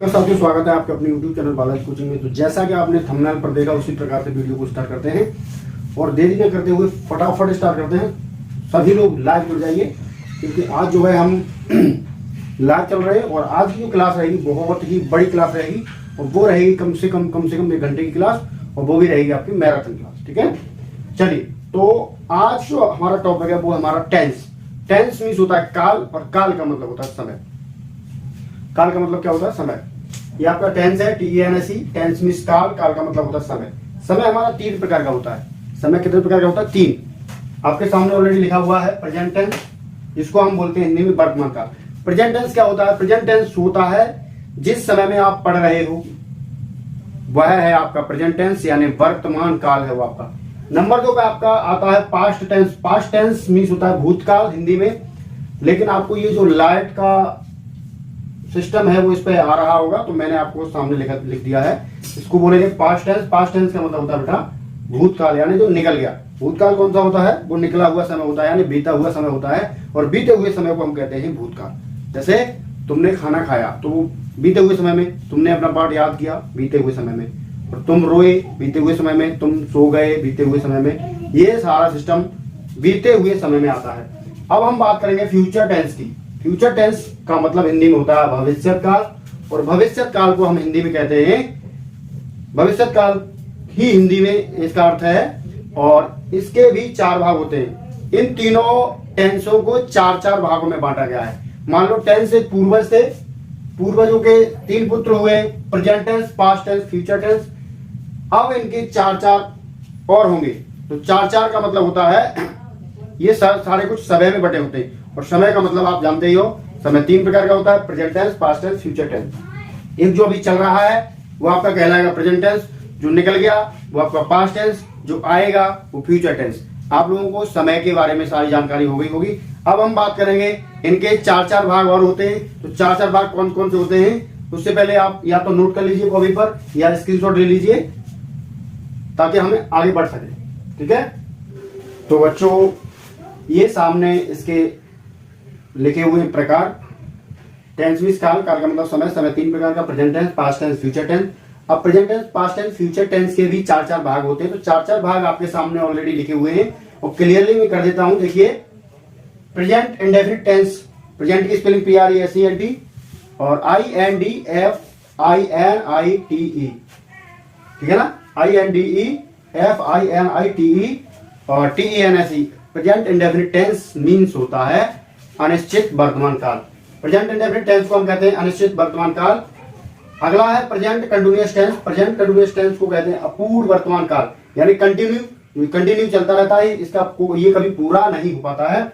तो साथियों, स्वागत है आपके अपने YouTube चैनल बालाजी कोचिंग में। तो जैसा कि आपने थंबनेल पर देखा, उसी प्रकार से वीडियो को स्टार्ट करते हैं और देरी न करते हुए फटाफट स्टार्ट करते हैं। सभी लोग लाइव जुड़ जाइए, क्योंकि आज जो है हम लाइव चल रहे हैं और आज की जो क्लास रहेगी बहुत ही बड़ी क्लास रहेगी और वो रहेगी कम से कम 1 घंटे की क्लास, और वो भी रहेगी आपकी मैराथन क्लास। ठीक है, चलिए। तो आज जो हमारा टॉपिक है वो हमारा टेंस। टेंस मीन्स होता है काल, और काल का मतलब होता है समय। काल का मतलब क्या होता है? समय। ये आपका टेंस है, TENS। टेंस मीन्स काल, काल का मतलब होता है समय। समय हमारा 3 प्रकार का होता है। समय कितने प्रकार का होता है? 3। आपके सामने ऑलरेडी लिखा हुआ है प्रेजेंट टेंस, जिसको हम बोलते हैं हिंदी में वर्तमान काल। प्रेजेंट टेंस क्या होता है? प्रेजेंट टेंस होता है जिस समय में आप पढ़ रहे हो, वह है आपका प्रेजेंट टेंस, यानी वर्तमान काल है वो आपका। नंबर 2 पे आपका आता है past tense. Past tense means होता है भूतकाल हिंदी में, लेकिन आपको ये जो लाइट का सिस्टम है वो इस पे आ रहा होगा, तो मैंने आपको सामने लिख दिया है। इसको बोलेंगे पास्ट टेंस। पास्ट टेंस का मतलब होता है बेटा भूतकाल, यानी जो निकल गया। भूतकाल कौन सा होता है? वो निकला हुआ समय होता है, यानी बीता हुआ समय होता है, और बीते हुए समय को हम कहते हैं भूतकाल। जैसे तुमने खाना खाया तो वो बीते हुए समय में, तुमने अपना पाठ याद किया बीते हुए समय में, और तुम रोए बीते हुए समय में, तुम सो गए बीते हुए समय में। ये सारा सिस्टम बीते हुए समय में आता है। अब हम बात करेंगे फ्यूचर टेंस की। फ्यूचर टेंस का मतलब हिंदी में होता है भविष्य काल, और भविष्य काल को हम हिंदी में कहते हैं भविष्य काल ही हिंदी में इसका अर्थ है। और इसके भी 4 भाग होते हैं। इन तीनों टेंसों को 4-4 भागों में बांटा गया है। मान लो टेंस एक पूर्वज थे, पूर्वजों के 3 पुत्र हुए, present tense, past tense, future tense. अब इनके 4-4 और होंगे। तो 4-4 का मतलब होता है ये सारे कुछ समय में बटे होते हैं, और समय का मतलब आप जानते ही हो, समय 3 प्रकार का होता है, present tense, past tense, future tense. एक जो अभी चल रहा है वो आपका कहलाएगा प्रेजेंट टेंस, जो निकल गया वो आपका पास्ट टेंस, जो आएगा वो फ्यूचर टेंस। आप लोगों को समय के बारे में सारी जानकारी हो गई होगी। अब हम बात करेंगे इनके 4-4 भाग और होते हैं। तो 4-4 भाग कौन कौन से होते हैं, उससे पहले आप या तो नोट कर लीजिए कॉपी पर, या स्क्रीनशॉट ले लीजिए, ताकि हमें आगे बढ़ सके। ठीक है, तो बच्चों ये सामने इसके लिखे हुए प्रकार। टेंस मीन्स काल, काल का मतलब समय, समय 3 प्रकार का, present tense, past tense, future tense. अब present tense, past tense, future tense के भी 4-4 भाग होते हैं। तो 4-4 भाग आपके सामने ऑलरेडी लिखे हुए हैं, और क्लियरली मैं कर देता हूं। देखिए, प्रेजेंट इंडेफिनिट टेंस, प्रेजेंट की स्पेलिंग PRESENT और INDEFINITE। ठीक है ना, INDEFINITE और TENSE। Present indefinite tense means होता है अनिश्चित वर्तमान काल। प्रेजेंट इंडेफिनिट टेंस को हम कहते हैं अनिश्चित वर्तमान काल। अगला है present continuous tense. Present continuous tense को कहते हैं अपूर्ण वर्तमान काल, यानी कंटिन्यू चलता रहता है, इसका ये कभी पूरा नहीं हो पाता है।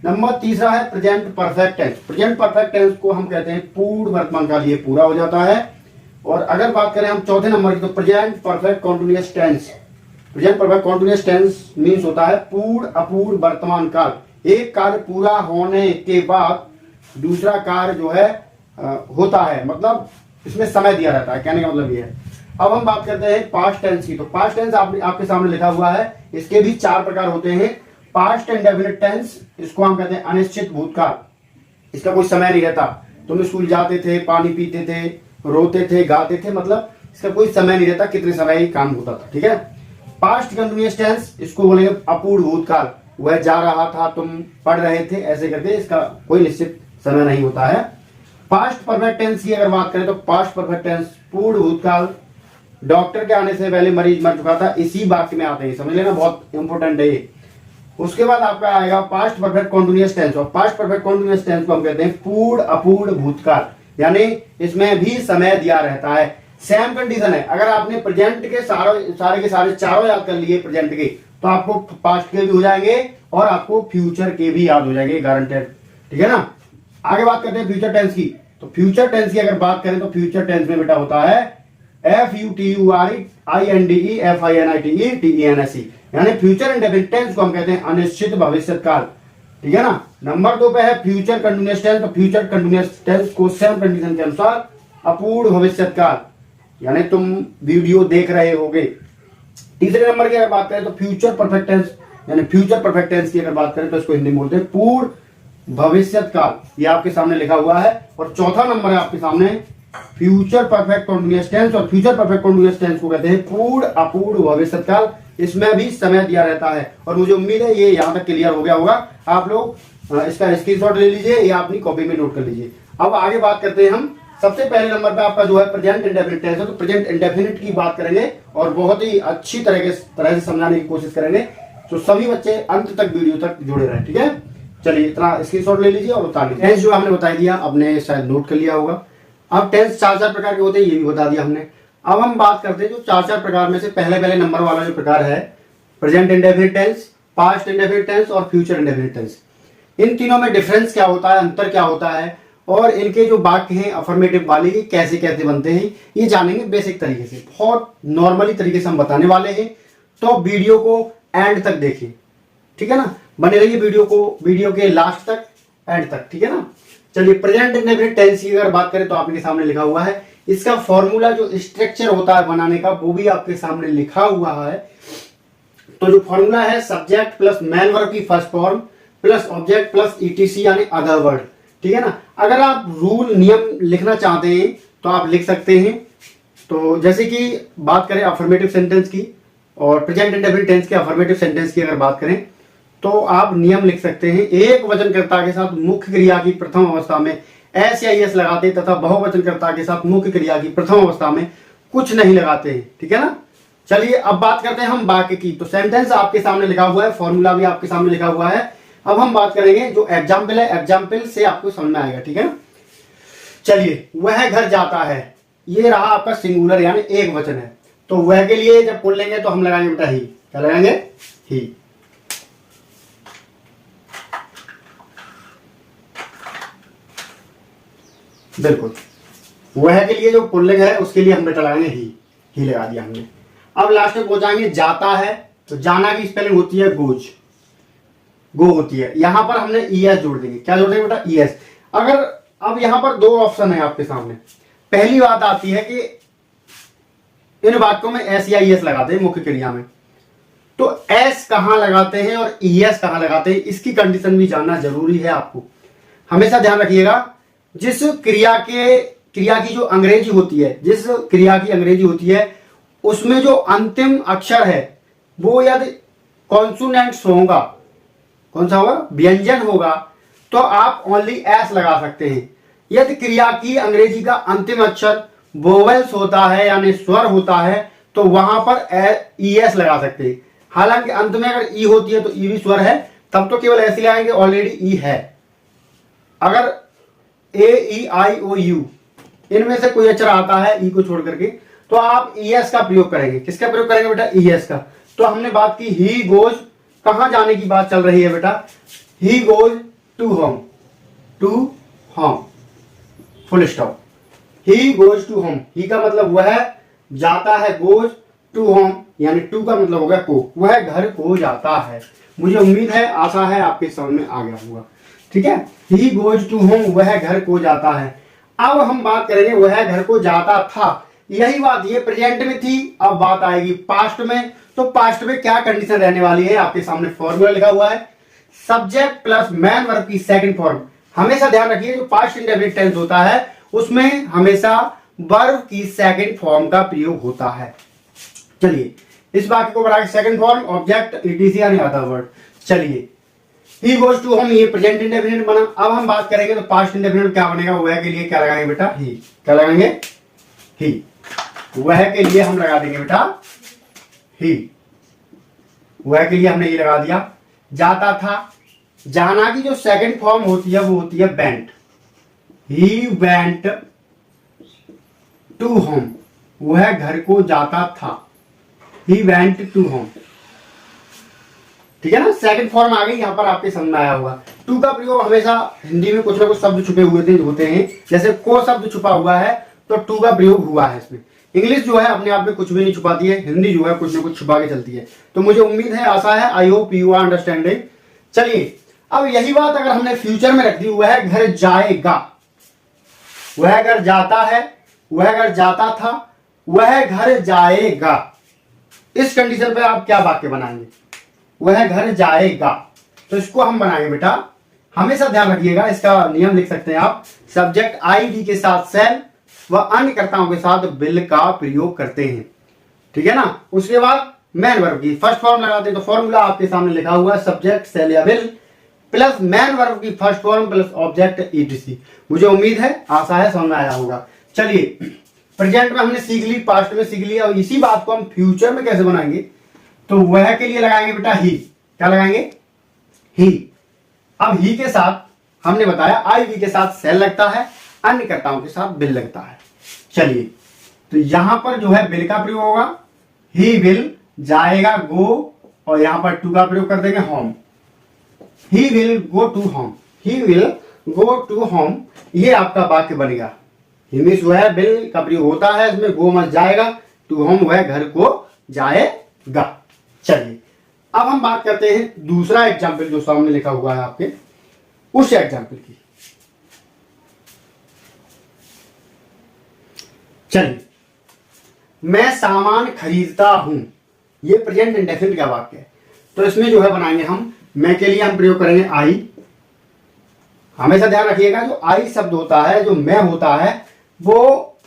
नंबर 3 है present perfect tense. Present perfect tense को हम कहते हैं पूर्ण वर्तमान काल, ये पूरा हो जाता है। और अगर बात करें हम 4थे नंबर की, तो present perfect continuous tense. Present perfect continuous tense means होता है पूर्ण अपूर्ण वर्तमान काल। एक कार्य पूरा होने के बाद दूसरा कार्य जो है होता है, मतलब इसमें समय दिया रहता है, कहने का मतलब ये है। अब हम बात करते हैं पास्ट टेंस की। तो पास्ट टेंस आपके सामने लिखा हुआ है, इसके भी 4 प्रकार होते हैं। पास्ट इंडेफिनिट टेंस, इसको हम कहते हैं अनिश्चित भूतकाल। इसका कोई समय नहीं रहता। तुम स्कूल जाते थे, पानी पीते थे, रोते थे, गाते थे, मतलब इसका कोई समय नहीं रहता, कितने समय ही काम होता था। ठीक है। पास्ट कंटिन्यूअस टेंस, इसको बोलेंगे अपूर्ण भूतकाल। वह जा रहा था, तुम पढ़ रहे थे, ऐसे करके इसका कोई निश्चित समय नहीं होता है। पास्ट परफेक्ट टेंस की अगर बात करें, तो पास्ट परफेक्ट टेंस पूर्ण भूतकाल। डॉक्टर के आने से पहले मरीज मर चुका था, इसी वाक्य में आते हैं, समझ लेना, बहुत इंपॉर्टेंट है ये। उसके बाद आपका आएगा पास्ट परफेक्ट कॉन्टिन्यूअस टेंस, और पास्ट परफेक्ट कॉन्टिन्यूअस टेंस को हम कहते हैं पूर्ण अपूर्ण भूतकाल, यानी इसमें भी समय दिया रहता है। सेम कंडीशन है। अगर आपने प्रेजेंट के सारे के सारे चारों याद कर लिए प्रेजेंट के, तो आपको पास्ट के भी हो जाएंगे और आपको फ्यूचर के भी याद हो जाएंगे, गारंटेड। ठीक है ना। आगे बात करते हैं फ्यूचर टेंस की। तो फ्यूचर टेंस की अगर बात करें, तो फ्यूचर टेंस में बेटा होता है FUTUREINDEFINITE यानी फ्यूचर इंडेफिनिट टेंस को हम कहते हैं अनिश्चित भविष्य काल। ठीक है ना। नंबर 2 पे है फ्यूचर कंटिन्यूअस टेंस। तो फ्यूचर कंटिन्यूअस टेंस को सेम कंडीशन के अनुसार अपूर्ण भविष्य काल, यानी तुम वीडियो देख रहे होगे। तीसरे नंबर की अगर बात करें, तो फ्यूचर परफेक्ट टेंस, यानी फ्यूचर परफेक्ट टेंस की अगर बात करें, तो इसको हिंदी में बोलते हैं पूर्ण भविष्य काल। ये आपके सामने लिखा हुआ है। और चौथा नंबर है आपके सामने फ्यूचर परफेक्ट कॉन्टिन्यूअस टेंस, और फ्यूचर परफेक्ट कॉन्टिन्यूअस टेंस को कहते हैं पूर्ण, अपूर्ण, भविष्यकाल। इसमें भी समय दिया रहता है, और मुझे उम्मीद है ये यहाँ तक क्लियर हो गया होगा। आप लोग इसका स्क्रीनशॉट ले लीजिए या अपनी कॉपी में नोट कर लीजिए। अब आगे बात करते हैं हम। सबसे पहले नंबर पे आपका जो है प्रेजेंट इंडेफिनिट टेंस है, तो प्रेजेंट इंडेफिनिट की बात करेंगे और बहुत ही अच्छी तरह से समझाने की कोशिश करेंगे, तो सभी बच्चे अंत तक वीडियो तक जुड़े रहे, ठीक है। चलिए इतना स्क्रीनशॉट ले लीजिए और उतार लीजिए। टेंस जो हमने बता दिया, आपने शायद नोट कर लिया होगा। अब टेंस चार चार प्रकार के होते हैं, ये भी बता दिया हमने। अब हम बात करते हैं जो चार चार प्रकार में से पहले नंबर वाला जो प्रकार है, present indefinite tense, past indefinite tense और फ्यूचर इंडेफिनिट टेंस। इन तीनों में डिफरेंस क्या होता है, अंतर क्या होता है, और इनके जो वाक्य हैं अफर्मेटिव वाले के कैसे कैसे बनते हैं, ये जानेंगे बेसिक तरीके से। बहुत नॉर्मली तरीके से हम बताने वाले हैं, तो वीडियो को एंड तक देखिए, ठीक है ना। बने रहिए वीडियो के लास्ट तक, एंड तक, ठीक है ना। चलिए प्रेजेंट इंडेफिनिट टेंस की अगर बात करें तो आपके सामने लिखा हुआ है। इसका फॉर्मूला जो स्ट्रक्चर होता है बनाने का, वो भी आपके सामने लिखा हुआ है। तो जो फॉर्मूला है, सब्जेक्ट प्लस मैन वर्ब की first form plus object plus etc यानी अदर वर्ड, ठीक है ना। अगर आप रूल नियम लिखना चाहते हैं तो आप लिख सकते हैं। तो जैसे कि बात करें अफर्मेटिव सेंटेंस की और प्रेजेंट इंडेफिनिट टेंस के अफर्मेटिव सेंटेंस की अगर बात करें तो आप नियम लिख सकते हैं। एक वचनकर्ता के साथ मुख्य क्रिया की प्रथम अवस्था में एस या एस लगाते तथा बहुवचनकर्ता के साथ मुख्य क्रिया की प्रथम अवस्था में कुछ नहीं लगाते हैं, ठीक है ना। चलिए अब बात करते हैं हम वाक्य की। तो सेंटेंस आपके सामने लिखा हुआ है, फॉर्मूला भी आपके सामने लिखा हुआ है। अब हम बात करेंगे जो एग्जाम्पल है, एग्जाम्पल से आपको समझ में आएगा, ठीक है ना। चलिए वह घर जाता है, ये रहा आपका सिंगुलर यानी एक वचन है। तो वह के लिए जब बोल लेंगे तो हम लगाएंगे बेटा ही। क्या लगाएंगे? ही। बिल्कुल, वह के लिए जो पुल्लिंग है उसके लिए हम बेटा लगाएंगे ही लगा दिया हमने। अब लास्ट में पहुंचाएंगे जाता है, तो जाना की स्पेलिंग होती है गोज, गो होती है। यहां पर हमने ईएस जोड़ देंगे। क्या जोड़ देंगे बेटा? ईएस। अगर अब यहां पर दो ऑप्शन है आपके सामने। पहली बात आती है कि इन वाक्यों में एस या ईएस लगाते हैं मुख्य क्रिया में, तो एस कहां लगाते हैं और ईएस कहां लगाते हैं, इसकी कंडीशन भी जानना जरूरी है आपको। हमेशा ध्यान रखिएगा, जिस क्रिया की जो अंग्रेजी होती है, जिस क्रिया की अंग्रेजी होती है उसमें जो अंतिम अक्षर है वो यदि कॉन्सोनेंट्स होगा, कौन सा होगा? व्यंजन होगा, तो आप ओनली एस लगा सकते हैं। यदि क्रिया की अंग्रेजी का अंतिम अक्षर वोवेल्स होता है यानी स्वर होता है, तो वहां पर ईएस लगा सकते हैं। हालांकि अंत में अगर ई होती है तो ई भी स्वर है, तब तो केवल ऐसे लगाएंगे, ऑलरेडी ई है। अगर ए ई आई ओ यू इनमें से कोई अक्षर आता है ई को छोड़ करके, तो आप ईएस का प्रयोग करेंगे। किसका प्रयोग करेंगे बेटा? ईएस का। तो हमने बात की ही गोज, कहां जाने की बात चल रही है बेटा? He goes to home, to home, full stop. He goes to home, he का मतलब वह जाता है, गोज टू होम यानी टू का मतलब हो गया को, वह घर को जाता है। मुझे उम्मीद है, आशा है आपके समझ में आ गया होगा, ठीक है। ही गोज टू होम, वह घर को जाता है। अब हम बात करेंगे वह घर को जाता था। यही बात ये प्रेजेंट में थी, अब बात आएगी पास्ट में। तो पास्ट में क्या कंडीशन रहने वाली है? आपके सामने फॉर्मूला लिखा हुआ है, सब्जेक्ट प्लस मैन वर्ब की सेकंड फॉर्म। हमेशा ध्यान रखिए, जो पास्ट इंडेफिनिट टेंस होता है उसमें हमेशा वर्ब की सेकंड फॉर्म का प्रयोग होता है। चलिए इस वाक्य को बढ़ा के सेकंड फॉर्म ऑब्जेक्ट ईटीसी यानी अदर वर्ड। चलिए ही गोज टू होम, ये प्रेजेंट इंडेफिनिट बना। अब हम बात करेंगे तो पास्ट इंडेफिनिट क्या बनेगा? वह के लिए क्या लगाएंगे बेटा? ही। क्या लगाएंगे? ही। वह के लिए हम लगा देंगे बेटा ही। वह के लिए हमने ये लगा दिया। जाता था, जाना की जो सेकंड फॉर्म होती है वो होती है went. He went to home, वह घर को जाता था। ही वेंट टू होम, ठीक है ना। सेकंड फॉर्म आ गई, यहां पर आपके समझ में आया होगा। टू का प्रयोग हमेशा हिंदी में कुछ ना कुछ शब्द छुपे हुए होते हैं, जैसे को शब्द छुपा हुआ है तो टू का प्रयोग हुआ है इसमें। इंग्लिश जो है अपने आप में कुछ भी नहीं छुपाती है, हिंदी जो है कुछ ना कुछ छुपा के चलती है। तो मुझे उम्मीद है, आशा है, I hope you are understanding. चलिए अब यही बात अगर हमने फ्यूचर में रख दी, वह घर जाएगा, वह घर जाता है, वह घर जाता था, वह घर जाएगा। इस कंडीशन पे आप क्या वाक्य बनाएंगे? वह घर जाएगा। तो इसको हम बनाएंगे बेटा, हमेशा ध्यान रखिएगा, इसका नियम लिख सकते हैं आप। सब्जेक्ट आईडी के साथ सेल, व अन्य कर्ताओं के साथ विल का प्रयोग करते हैं। ठीक है ना। उसके बाद मैन वर्ब की फर्स्ट फॉर्म लगाते हैं, तो फॉर्मूला आपके सामने लिखा हुआ है, सब्जेक्ट सेल या विल प्लस मैन वर्ब की first form plus object etc. मुझे उम्मीद है, आशा है समझ में आया होगा। चलिए, प्रेजेंट में हमने सीख ली, पास्ट में सीख लिया, और इसी बात को हम फ्यूचर में कैसे बनाएंगे, तो वह के लिए लगाएंगे बेटा ही। क्या लगाएंगे? ही। अब ही के साथ हमने बताया आई वी के साथ सेल लगता है, अन्य कर्ताओं के साथ विल लगता है। चलिए, तो यहां पर जो है विल का प्रयोग होगा, ही विल जाएगा गो, और यहां पर टू का प्रयोग कर देंगे home. He will go to home, he will go to home, ये आपका वाक्य बनेगा। ही मीन्स वह विल का प्रयोग होता है, इसमें गो मत जाएगा, टू होम वह घर को जाएगा। चलिए, अब हम बात करते हैं दूसरा एग्जाम्पल जो सामने लिखा हुआ है आपके, उस एग्जाम्पल की। चलिए, मैं सामान खरीदता हूं, ये प्रेजेंट इंडेफिनिट का वाक्य है, तो इसमें जो है बनाएंगे हम, मैं के लिए हम प्रयोग करेंगे आई। हमेशा ध्यान रखिएगा, जो आई शब्द होता है, जो मैं होता है, वो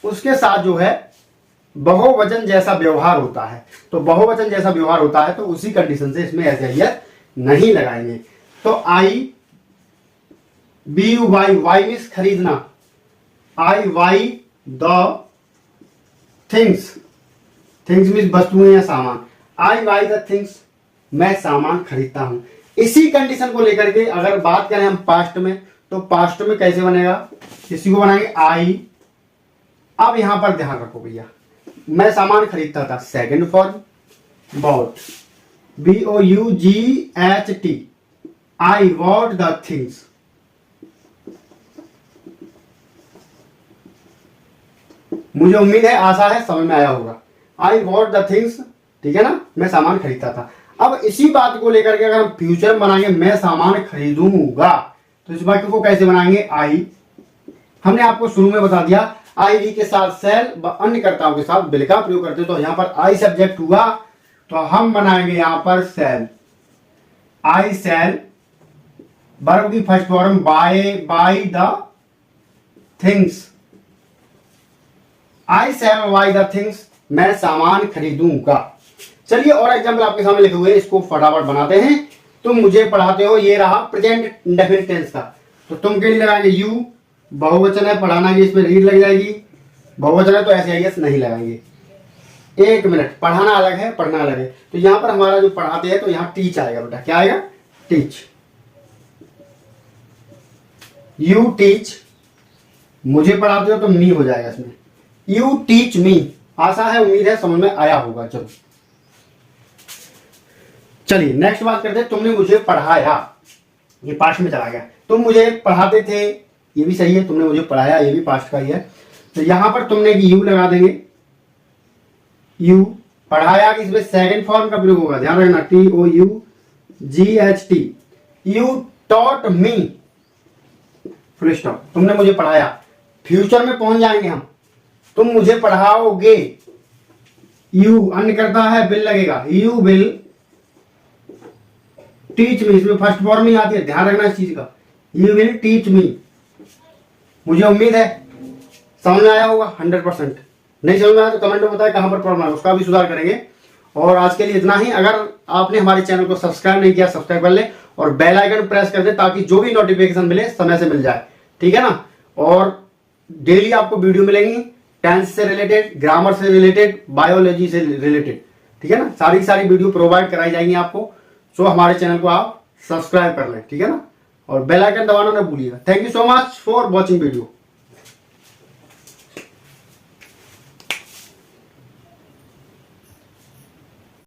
उसके साथ जो है बहुवचन जैसा व्यवहार होता है। तो बहुवचन जैसा व्यवहार होता है, तो उसी कंडीशन से इसमें ऐसे नहीं लगाएंगे। तो I B U Y, Y means खरीदना, I Y the things, things means वस्तुएं या सामान, आई वाई द थिंग्स, मैं सामान खरीदता हूं। इसी कंडीशन को लेकर के अगर बात करें हम पास्ट में, तो पास्ट में कैसे बनेगा, इसी को बनाएंगे आई। अब यहां पर ध्यान रखो भैया, मैं सामान खरीदता था, second form bought, BOUGHT, I bought the things. मुझे उम्मीद है, आशा है समझ में आया होगा, आई बॉट द थिंग्स। ठीक है ना, मैं सामान खरीदता था। अब इसी बात को लेकर के अगर हम फ्यूचर बनाएंगे, मैं सामान खरीदूंगा, तो इस वाक्य को कैसे बनाएंगे, आई। हमने आपको शुरू में बता दिया, आई वी के साथ सेल व अन्य कर्ताओं के साथ विल का प्रयोग करते, तो यहां पर आई सब्जेक्ट हुआ, तो हम बनाएंगे यहां पर सेल, आई सेल, वर्ब की first form buy the things, I sell buy the things, मैं सामान खरीदूंगा। चलिए, और एग्जाम्पल आपके सामने लिखे हुए, इसको फटाफट बनाते हैं। तुम मुझे पढ़ाते हो, ये रहा प्रेजेंट इंडेफिनिट टेंस का, तो तुम के लिए लगाएंगे यू, बहुवचन है, पढ़ाना भी इसमें रीड लग जाएगी, बहुवचन है तो ऐसे आई एस नहीं लगाएंगे। एक मिनट, पढ़ाना अलग है, पढ़ना अलग है। तो यहां पर हमारा जो पढ़ाते हैं, तो यहां टीच आएगा बेटा, क्या आएगा, टीच, यू टीच, मुझे पढ़ाते हो तो मी हो जाएगा इसमें, यू टीच मी। आशा है, उम्मीद है समझ में आया होगा। चलो, चलिए नेक्स्ट बात करते हैं, तुमने मुझे पढ़ाया, ये पास्ट में चला गया, तुम मुझे पढ़ाते थे, ये भी सही है, तुमने मुझे पढ़ाया, ये भी पास्ट का ही है। तो यहां पर तुमने की यू लगा देंगे, यू पढ़ाया की इसमें सेकंड फॉर्म का प्रयोग होगा, ध्यान रखना, TOUGHT, you taught me, full stop, तुमने मुझे पढ़ाया। फ्यूचर में पहुंच जाएंगे हम, तुम मुझे पढ़ाओगे, यू अन्य करता है, विल लगेगा, यू विल टीच मी, इसमें फर्स्ट फॉर्म ही आती है, ध्यान रखना इस चीज का, यू विल टीच मी। मुझे उम्मीद है समझ में आया होगा 100%। नहीं समझ में आया तो कमेंट में बताएं कहां पर प्रॉब्लम है, उसका भी सुधार करेंगे। और आज के लिए इतना ही। अगर आपने हमारे चैनल को सब्सक्राइब नहीं किया, सब्सक्राइब कर ले और बेल आइकन प्रेस कर दे, ताकि जो भी नोटिफिकेशन मिले समय से मिल जाए। ठीक है ना। और डेली आपको वीडियो मिलेंगी टेंस से रिलेटेड, ग्रामर से रिलेटेड, बायोलॉजी से रिलेटेड। ठीक है ना, सारी वीडियो प्रोवाइड कराई जाएंगी आपको। सो हमारे चैनल को आप सब्सक्राइब कर लें। ठीक है ना, और बेल आइकन दबाना ना भूलिएगा। Thank you so much for watching video.